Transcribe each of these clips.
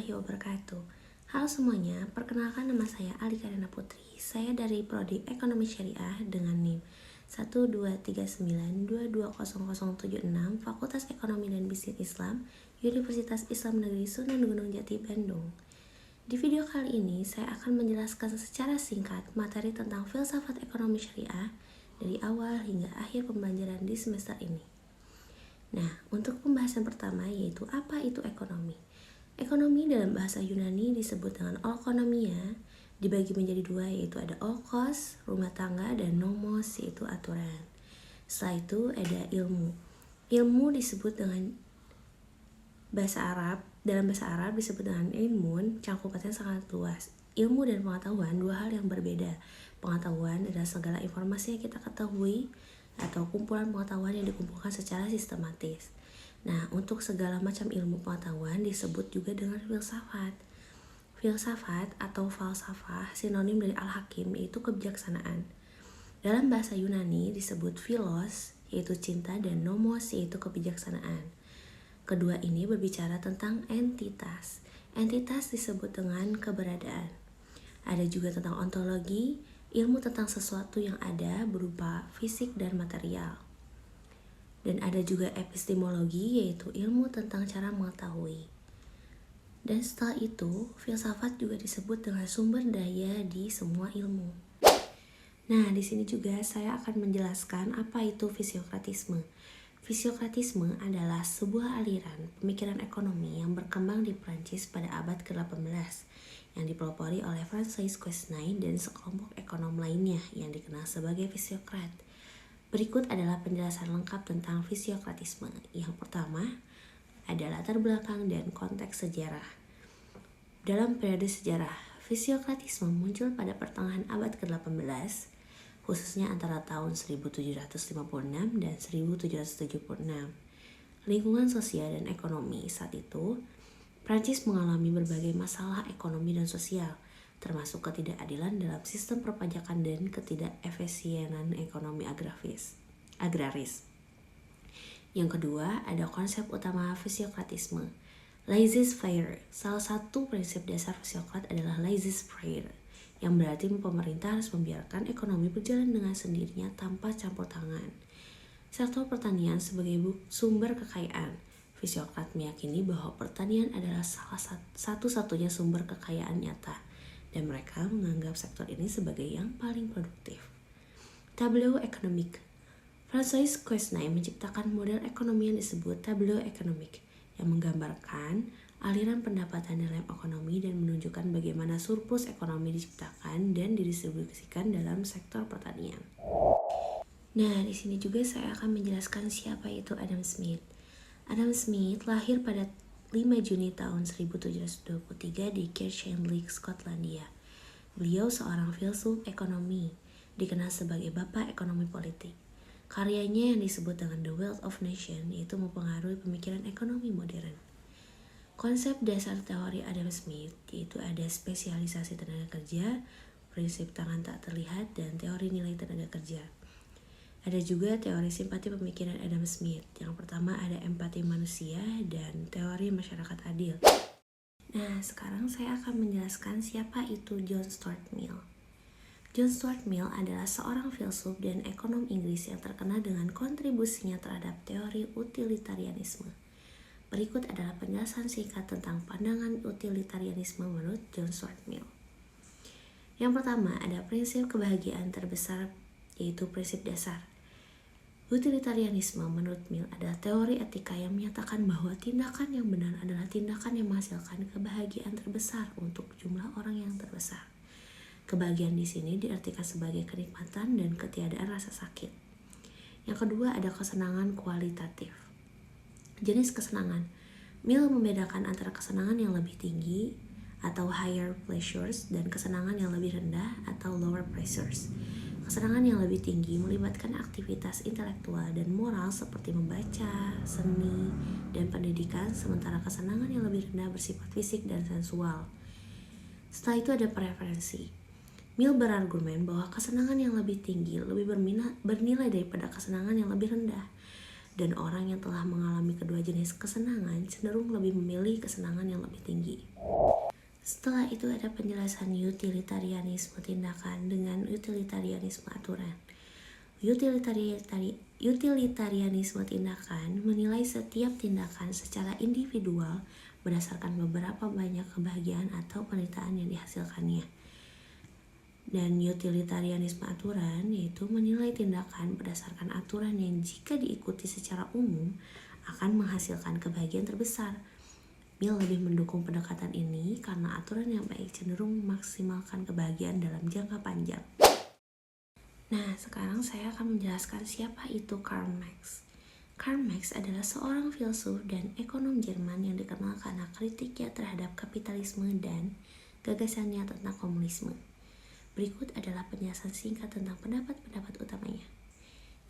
warahmatullahi wabarakatuh. Halo semuanya, perkenalkan nama saya Ali Karina Putri. Saya dari Prodi Ekonomi Syariah dengan NIM 12392200076 Fakultas Ekonomi dan Bisnis Islam, Universitas Islam Negeri Sunan Gunung Jati, Bandung. Di video kali ini, saya akan menjelaskan secara singkat materi tentang filsafat ekonomi syariah dari awal hingga akhir pembelajaran di semester ini. Nah, untuk pembahasan pertama yaitu apa itu ekonomi. Ekonomi dalam bahasa Yunani disebut dengan oikonomia, dibagi menjadi dua yaitu ada oikos, rumah tangga, dan nomos yaitu aturan. Setelah itu ada ilmu. Ilmu disebut dengan dalam bahasa Arab disebut dengan ilmun, cakupannya sangat luas. Ilmu dan pengetahuan dua hal yang berbeda. Pengetahuan adalah segala informasi yang kita ketahui atau kumpulan pengetahuan yang dikumpulkan secara sistematis. Nah, untuk segala macam ilmu pengetahuan disebut juga dengan filsafat. Filsafat atau falsafah sinonim dari al-hakim yaitu kebijaksanaan. Dalam bahasa Yunani disebut philos yaitu cinta dan nomos yaitu kebijaksanaan. Kedua ini berbicara tentang entitas. Entitas disebut dengan keberadaan. Ada juga tentang ontologi, ilmu tentang sesuatu yang ada berupa fisik dan material. Dan ada juga epistemologi yaitu ilmu tentang cara mengetahui. Dan setelah itu, filsafat juga disebut dengan sumber daya di semua ilmu. Nah, di sini juga saya akan menjelaskan apa itu fisiokratisme. Fisiokratisme adalah sebuah aliran pemikiran ekonomi yang berkembang di Prancis pada abad ke-18 yang dipelopori oleh Francois Quesnay dan sekelompok ekonom lainnya yang dikenal sebagai fisiokrat. Berikut adalah penjelasan lengkap tentang fisiokratisme. Yang pertama, ada latar belakang dan konteks sejarah. Dalam periode sejarah, fisiokratisme muncul pada pertengahan abad ke-18, khususnya antara tahun 1756 dan 1776. Lingkungan sosial dan ekonomi saat itu, Prancis mengalami berbagai masalah ekonomi dan sosial, termasuk ketidakadilan dalam sistem perpajakan dan ketidakefisienan ekonomi agraris. Yang kedua, ada konsep utama fisiokratisme, laissez-faire. Salah satu prinsip dasar fisiokrat adalah laissez-faire, yang berarti pemerintah harus membiarkan ekonomi berjalan dengan sendirinya tanpa campur tangan. Sektor pertanian sebagai sumber kekayaan. Fisiokrat meyakini bahwa pertanian adalah salah satu-satunya sumber kekayaan nyata, dan mereka menganggap sektor ini sebagai yang paling produktif. Tableau économique. Francois Quesnay menciptakan model ekonomi yang disebut tableau économique, yang menggambarkan aliran pendapatan dalam ekonomi dan menunjukkan bagaimana surplus ekonomi diciptakan dan didistribusikan dalam sektor pertanian. Nah, di sini juga saya akan menjelaskan siapa itu Adam Smith. Adam Smith lahir pada 5 Juni tahun 1723 di Kirkcaldy, Skotlandia. Beliau seorang filsuf ekonomi, dikenal sebagai bapak ekonomi politik. Karyanya yang disebut dengan The Wealth of Nations yaitu mempengaruhi pemikiran ekonomi modern. Konsep dasar teori Adam Smith yaitu ada spesialisasi tenaga kerja, prinsip tangan tak terlihat, dan teori nilai tenaga kerja. Ada juga teori simpati pemikiran Adam Smith. Yang pertama ada empati manusia dan teori masyarakat adil. Nah, sekarang saya akan menjelaskan siapa itu John Stuart Mill. John Stuart Mill adalah seorang filsuf dan ekonom Inggris yang terkenal dengan kontribusinya terhadap teori utilitarianisme. Berikut adalah penjelasan singkat tentang pandangan utilitarianisme menurut John Stuart Mill. Yang pertama ada prinsip kebahagiaan terbesar yaitu prinsip dasar. Utilitarianisme menurut Mill adalah teori etika yang menyatakan bahwa tindakan yang benar adalah tindakan yang menghasilkan kebahagiaan terbesar untuk jumlah orang yang terbesar. Kebahagiaan di sini diartikan sebagai kenikmatan dan ketiadaan rasa sakit. Yang kedua ada kesenangan kualitatif. Jenis kesenangan. Mill membedakan antara kesenangan yang lebih tinggi atau higher pleasures dan kesenangan yang lebih rendah atau lower pleasures. Kesenangan yang lebih tinggi melibatkan aktivitas intelektual dan moral seperti membaca, seni, dan pendidikan, sementara kesenangan yang lebih rendah bersifat fisik dan sensual. Setelah itu ada preferensi. Mill berargumen bahwa kesenangan yang lebih tinggi lebih bernilai daripada kesenangan yang lebih rendah. Dan orang yang telah mengalami kedua jenis kesenangan cenderung lebih memilih kesenangan yang lebih tinggi. Setelah itu ada penjelasan utilitarianisme tindakan dengan utilitarianisme aturan. Utilitarianisme tindakan menilai setiap tindakan secara individual berdasarkan beberapa banyak kebahagiaan atau penderitaan yang dihasilkannya. Dan utilitarianisme aturan yaitu menilai tindakan berdasarkan aturan yang jika diikuti secara umum akan menghasilkan kebahagiaan terbesar. Mill lebih mendukung pendekatan ini karena aturan yang baik cenderung memaksimalkan kebahagiaan dalam jangka panjang. Nah, sekarang saya akan menjelaskan siapa itu Karl Marx. Karl Marx adalah seorang filsuf dan ekonom Jerman yang dikenal karena kritiknya terhadap kapitalisme dan gagasannya tentang komunisme. Berikut adalah penjelasan singkat tentang pendapat-pendapat utamanya.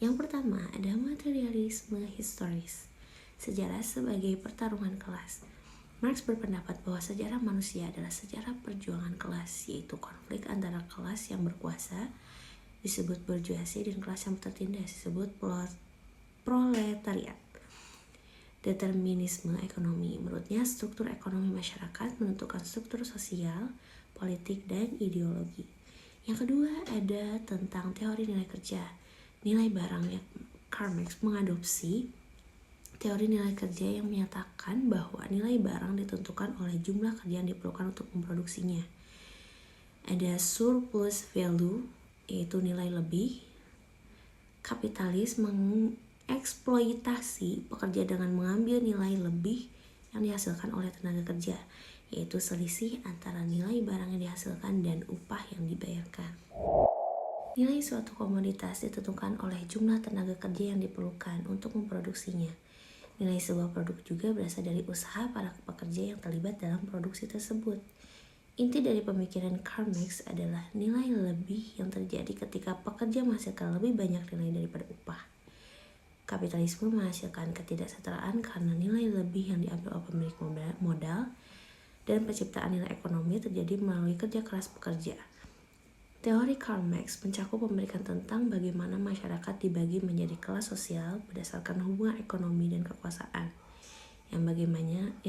Yang pertama, ada materialisme historis, sejarah sebagai pertarungan kelas. Marx berpendapat bahwa sejarah manusia adalah sejarah perjuangan kelas, yaitu konflik antara kelas yang berkuasa, disebut bourgeoisie, dan kelas yang tertindas, disebut proletariat. Determinisme ekonomi. Menurutnya, struktur ekonomi masyarakat menentukan struktur sosial, politik, dan ideologi. Yang kedua ada tentang teori nilai kerja. Nilai barang yang Karl Marx mengadopsi teori nilai kerja yang menyatakan bahwa nilai barang ditentukan oleh jumlah kerja yang diperlukan untuk memproduksinya. Ada surplus value, yaitu nilai lebih. Kapitalis mengeksploitasi pekerja dengan mengambil nilai lebih yang dihasilkan oleh tenaga kerja, yaitu selisih antara nilai barang yang dihasilkan dan upah yang dibayarkan. Nilai suatu komoditas ditentukan oleh jumlah tenaga kerja yang diperlukan untuk memproduksinya. Nilai sebuah produk juga berasal dari usaha para pekerja yang terlibat dalam produksi tersebut. Inti dari pemikiran Karl Marx adalah nilai lebih yang terjadi ketika pekerja menghasilkan lebih banyak nilai daripada upah. Kapitalisme menghasilkan ketidaksetaraan karena nilai lebih yang diambil oleh pemilik modal, dan penciptaan nilai ekonomi terjadi melalui kerja keras pekerja. Teori Karl Marx mencakup pemberikan tentang bagaimana masyarakat dibagi menjadi kelas sosial berdasarkan hubungan ekonomi dan kekuasaan, yang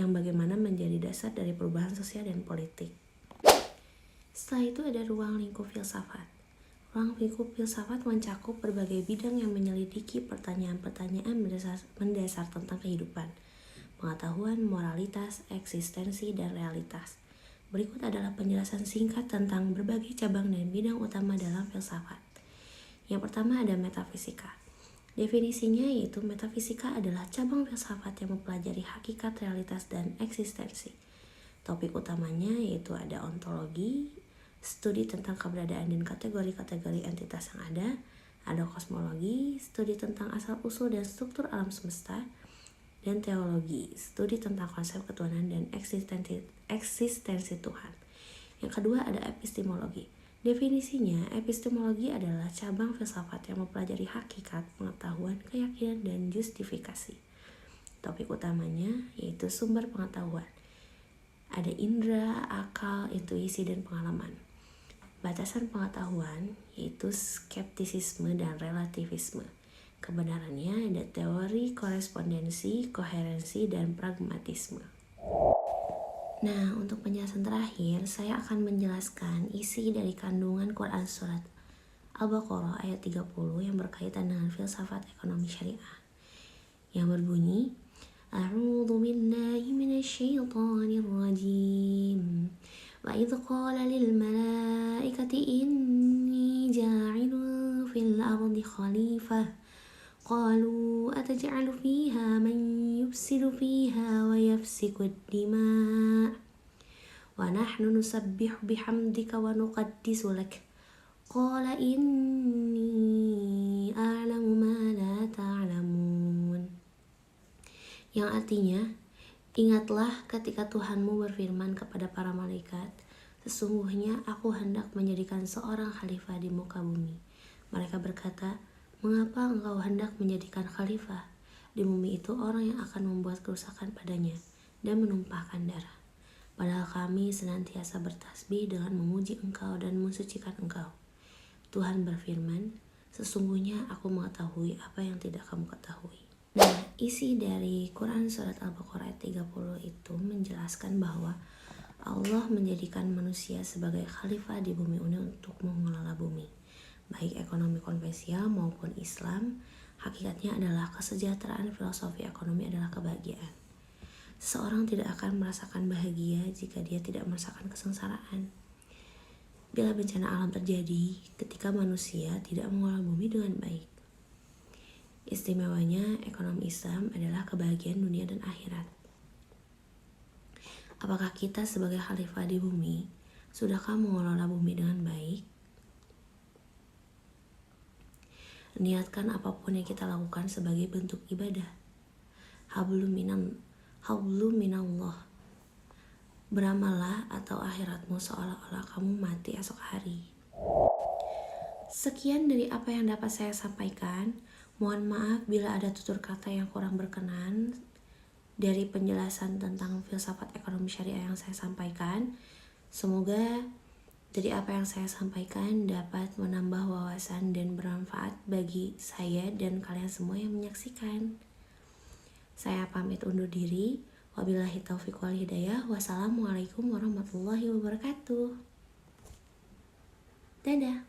bagaimana menjadi dasar dari perubahan sosial dan politik. Setelah itu ada ruang lingkup filsafat. Ruang lingkup filsafat mencakup berbagai bidang yang menyelidiki pertanyaan-pertanyaan mendasar tentang kehidupan, pengetahuan, moralitas, eksistensi, dan realitas. Berikut adalah penjelasan singkat tentang berbagai cabang dan bidang utama dalam filsafat. Yang pertama ada metafisika. Definisinya yaitu metafisika adalah cabang filsafat yang mempelajari hakikat, realitas, dan eksistensi. Topik utamanya yaitu ada ontologi, studi tentang keberadaan dan kategori-kategori entitas yang ada kosmologi, studi tentang asal-usul dan struktur alam semesta, dan teologi, studi tentang konsep ketuhanan dan eksistensi Tuhan. Yang kedua ada epistemologi. Definisinya, epistemologi adalah cabang filsafat yang mempelajari hakikat, pengetahuan, keyakinan, dan justifikasi. Topik utamanya yaitu sumber pengetahuan. Ada indera, akal, intuisi, dan pengalaman. Batasan pengetahuan yaitu skeptisisme dan relativisme. Kebenarannya ada teori korespondensi, koherensi, dan pragmatisme. Nah, untuk penjelasan terakhir, saya akan menjelaskan isi dari kandungan Quran Surat Al-Baqarah ayat 30 yang berkaitan dengan filsafat ekonomi syariah, yang berbunyi, A'udzu billahi minasyaitonir rajim. Wa idz qala lil malaikati inni ja'ilun fil ardi khalifah qalu ataj'alu fiha man yufsidu fiha wa yafsiku ad-dima' wa nahnu nusabbihu bihamdika wa nuqaddisu lak qala inni a'lamu ma la ta'lamun. Yang artinya, ingatlah ketika Tuhanmu berfirman kepada para malaikat, sesungguhnya aku hendak menjadikan seorang khalifah di muka bumi. Mereka berkata, mengapa engkau hendak menjadikan khalifah di bumi itu orang yang akan membuat kerusakan padanya dan menumpahkan darah? Padahal kami senantiasa bertasbih dengan memuji engkau dan mensucikan engkau. Tuhan berfirman, sesungguhnya aku mengetahui apa yang tidak kamu ketahui. Nah, isi dari Quran Surat Al-Baqarah ayat 30 itu menjelaskan bahwa Allah menjadikan manusia sebagai khalifah di bumi ini untuk mengelola bumi, baik ekonomi konvensional maupun Islam. Hakikatnya adalah kesejahteraan, filosofi ekonomi adalah kebahagiaan. Seseorang tidak akan merasakan bahagia jika dia tidak merasakan kesengsaraan. Bila bencana alam terjadi ketika manusia tidak mengelola bumi dengan baik. Istimewanya, ekonomi Islam adalah kebahagiaan dunia dan akhirat. Apakah kita sebagai khalifah di bumi, sudahkah mengelola bumi dengan baik? Niatkan apapun yang kita lakukan sebagai bentuk ibadah. Hablum minallah. Beramallah atau akhiratmu seolah-olah kamu mati esok hari. Sekian dari apa yang dapat saya sampaikan. Mohon maaf bila ada tutur kata yang kurang berkenan dari penjelasan tentang filsafat ekonomi syariah yang saya sampaikan. Semoga dari apa yang saya sampaikan dapat menambah wawasan dan bermanfaat bagi saya dan kalian semua yang menyaksikan. Saya pamit undur diri. Wabillahi taufiq wal hidayah. Wassalamualaikum warahmatullahi wabarakatuh. Dadah.